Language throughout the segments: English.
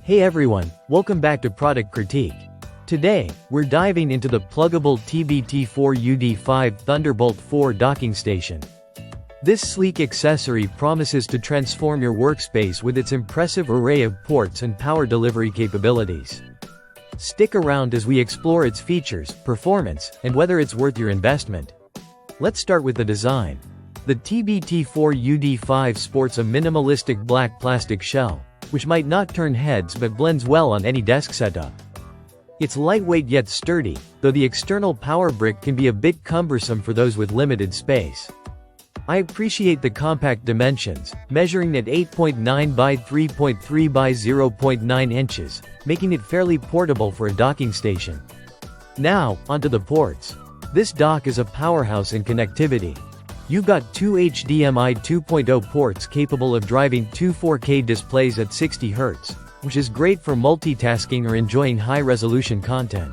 Hey everyone, welcome back to Product Critique. Today, we're diving into the Plugable TBT4UD5 Thunderbolt 4 docking station. This sleek accessory promises to transform your workspace with its impressive array of ports and power delivery capabilities. Stick around as we explore its features, performance, and whether it's worth your investment. Let's start with the design. The TBT4UD5 sports a minimalistic black plastic shell, which might not turn heads but blends well on any desk setup. It's lightweight yet sturdy, though the external power brick can be a bit cumbersome for those with limited space. I appreciate the compact dimensions, measuring at 8.9 by 3.3 by 0.9 inches, making it fairly portable for a docking station. Now, onto the ports. This dock is a powerhouse in connectivity. You've got two HDMI 2.0 ports capable of driving two 4K displays at 60 Hz, which is great for multitasking or enjoying high-resolution content.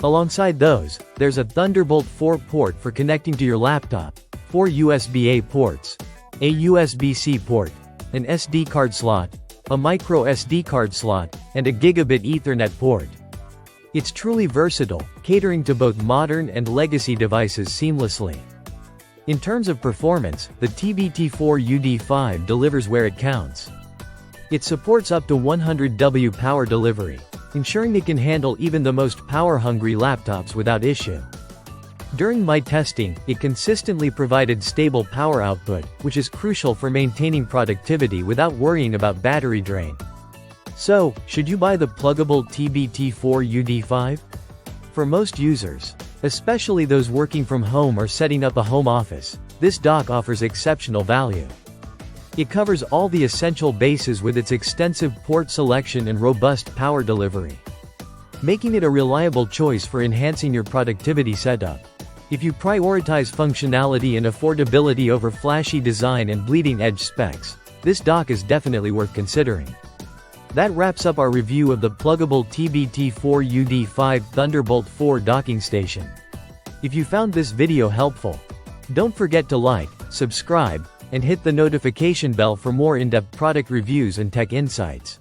Alongside those, there's a Thunderbolt 4 port for connecting to your laptop, 4 USB-A ports, a USB-C port, an SD card slot, a micro SD card slot, and a gigabit Ethernet port. It's truly versatile, catering to both modern and legacy devices seamlessly. In terms of performance, the TBT4UD5 delivers where it counts. It supports up to 100 W power delivery, ensuring it can handle even the most power-hungry laptops without issue. During my testing, it consistently provided stable power output, which is crucial for maintaining productivity without worrying about battery drain. So, should you buy the Plugable TBT4UD5? For most users, especially those working from home or setting up a home office, this dock offers exceptional value. It covers all the essential bases with its extensive port selection and robust power delivery, making it a reliable choice for enhancing your productivity setup. If you prioritize functionality and affordability over flashy design and bleeding-edge specs, this dock is definitely worth considering. That wraps up our review of the Plugable TBT4UD5 Thunderbolt 4 docking station. If you found this video helpful, don't forget to like, subscribe, and hit the notification bell for more in-depth product reviews and tech insights.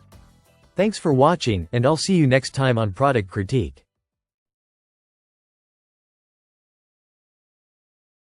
Thanks for watching, and I'll see you next time on Product Critique.